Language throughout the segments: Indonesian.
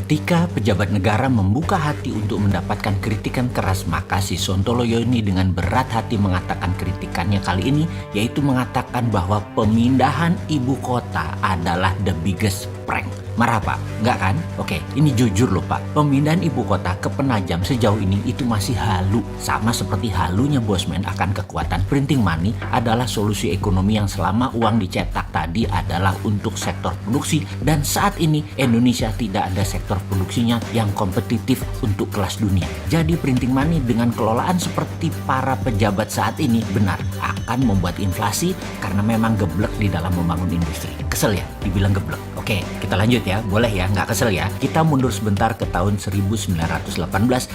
Ketika pejabat negara membuka hati untuk mendapatkan kritikan keras, maka si Sontoloyo ini dengan berat hati mengatakan kritikannya kali ini, yaitu mengatakan bahwa pemindahan ibu kota adalah the biggest prank. Marah Pak? Enggak kan? Oke, ini jujur loh Pak. Pemindahan ibu kota ke Penajam sejauh ini itu masih halu. Sama seperti halunya Bosman akan kekuatan printing money adalah solusi ekonomi yang selama uang dicetak tadi adalah untuk sektor produksi. Dan saat ini Indonesia tidak ada sektor produksinya yang kompetitif untuk kelas dunia. Jadi printing money dengan kelolaan seperti para pejabat saat ini benar akan membuat inflasi karena memang geblek di dalam membangun industri. Kesel ya dibilang geblek. Oke, kita lanjut ya. Boleh ya, nggak kesel ya. Kita mundur sebentar ke tahun 1918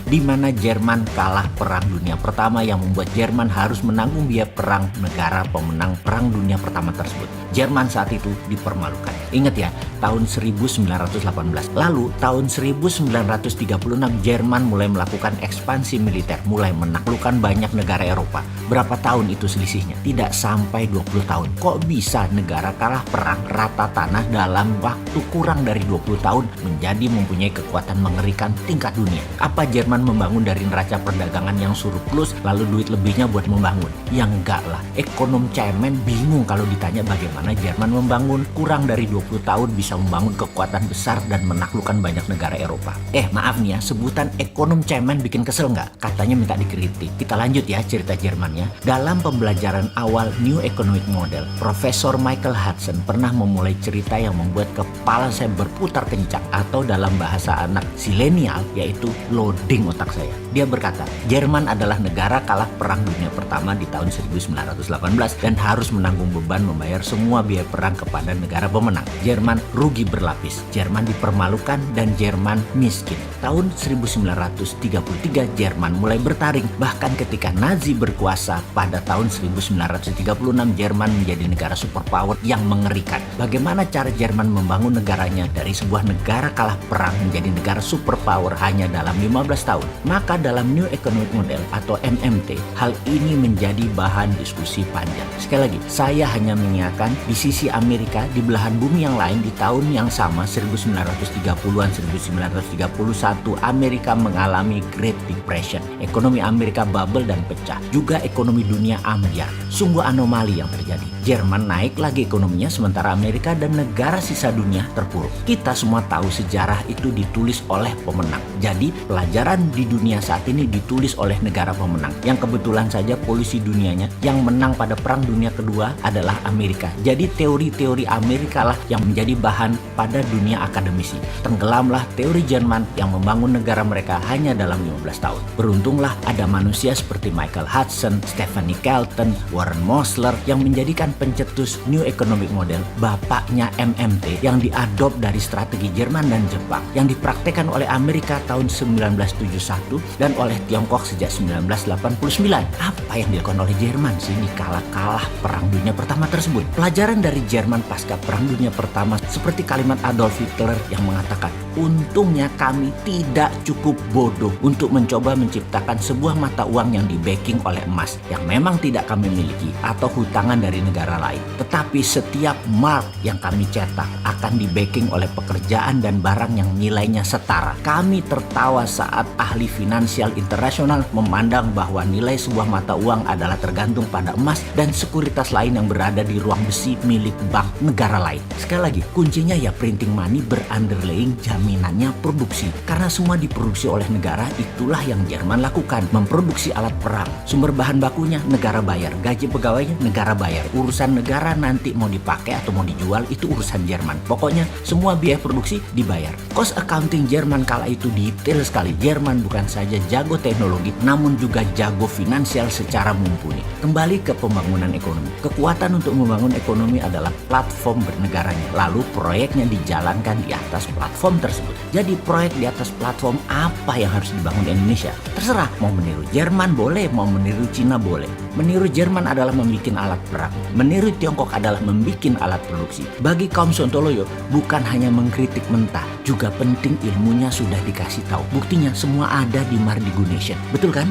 di mana Jerman kalah Perang Dunia Pertama yang membuat Jerman harus menanggung biaya perang negara pemenang Perang Dunia Pertama tersebut. Jerman saat itu dipermalukan. Ingat ya, tahun 1918. Lalu tahun 1936 Jerman mulai melakukan ekspansi militer, mulai menaklukkan banyak negara Eropa. Berapa tahun itu selisihnya? Tidak sampai 20 tahun. Kok bisa negara kalah perang rata tanah dalam waktu kurang dari 20 tahun menjadi mempunyai kekuatan mengerikan tingkat dunia? Apa Jerman membangun dari neraca perdagangan yang surplus lalu duit lebihnya buat membangun? Ya enggak lah. Ekonom cemen bingung kalau ditanya bagaimana Jerman membangun kurang dari 20 tahun bisa membangun kekuatan besar dan menaklukkan banyak negara Eropa. Maaf nih ya, sebutan ekonom cemen bikin kesel nggak? Katanya minta dikritik. Kita lanjut ya cerita Jermannya. Dalam pembelajaran awal New Economic Model, Profesor Michael Hudson pernah memulai cerita yang membuat kepala saya berputar kencang, atau dalam bahasa anak zilenial yaitu loading otak saya. Dia berkata, Jerman adalah negara kalah Perang Dunia Pertama di tahun 1918 dan harus menanggung beban membayar semua biaya perang kepada negara pemenang. Jerman rugi berlapis, Jerman dipermalukan, dan Jerman miskin. Tahun 1933 Jerman mulai bertaring, bahkan ketika Nazi berkuasa pada tahun 1936 Jerman menjadi negara superpower yang mengerikan. Bagaimana cara Jerman membangun negaranya dari sebuah negara kalah perang menjadi negara superpower hanya dalam 15 tahun? Maka dalam New Economic Model atau MMT, hal ini menjadi bahan diskusi panjang. Sekali lagi, saya hanya mengingatkan di sisi Amerika, di belahan bumi yang lain di tahun yang sama 1930-an, 1931 Amerika mengalami Great Depression. Ekonomi Amerika bubble dan pecah. Juga ekonomi dunia ambyar. Sungguh anomali yang terjadi. Jerman naik lagi ekonominya sementara Amerika dan negara sisa dunia terpuruk. Kita semua tahu sejarah itu ditulis oleh pemenang. Jadi pelajaran di dunia saat ini ditulis oleh negara pemenang. Yang kebetulan saja polisi dunianya yang menang pada Perang Dunia Kedua adalah Amerika. Jadi teori-teori Amerika lah yang menjadi bahan pada dunia akademisi. Tenggelamlah teori Jerman yang membangun negara mereka hanya dalam 15 tahun. Beruntunglah ada manusia seperti Michael Hudson, Stephanie Kelton, Warren Mosler yang menjadikan pencetus New Economic Model, bapaknya MMT, yang diadop dari strategi Jerman dan Jepang, yang dipraktekkan oleh Amerika tahun 1971 dan oleh Tiongkok sejak 1989. Apa yang dilakukan oleh Jerman sih di kalah Perang Dunia Pertama tersebut? Pelajaran dari Jerman pasca Perang Dunia Pertama seperti kalimat Adolf Hitler yang mengatakan, untungnya kami tidak cukup bodoh untuk mencoba menciptakan sebuah mata uang yang di-backing oleh emas yang memang tidak kami miliki atau hutangan dari negara lain. Tetapi setiap mark yang kami cetak akan di-backing oleh pekerjaan dan barang yang nilainya setara. Kami tertawa saat ahli finansial internasional memandang bahwa nilai sebuah mata uang adalah tergantung pada emas dan sekuritas lain yang berada di ruang besi milik bank negara lain. Sekali lagi, kuncinya ya printing money berunderlying jaminannya produksi. Karena semua diproduksi oleh negara, itulah yang Jerman lakukan. Memproduksi alat perang. Sumber bahan bakunya negara bayar. Gaji pegawainya negara bayar. Urusan negara nanti mau dipakai atau mau dijual itu urusan Jerman. Pokoknya semua biaya produksi dibayar. Cost accounting Jerman kala itu detail sekali. Jerman bukan saja jago teknologi, namun juga jago finansial secara mumpuni. Kembali ke pembangunan ekonomi. Kekuatan untuk membangun ekonomi adalah platform bernegaranya. Lalu proyeknya dijalankan di atas platform tersebut. Jadi proyek di atas platform apa yang harus dibangun di Indonesia? Terserah, mau meniru Jerman boleh, mau meniru Cina boleh. Meniru Jerman adalah membuat alat perang. Meniru Tiongkok adalah membuat alat produksi. Bagi kaum Sontoloyo, bukan hanya mengkritik mentah, juga penting ilmunya sudah dikasih tahu. Buktinya semua ada di Mardigu Nation. Betul kan?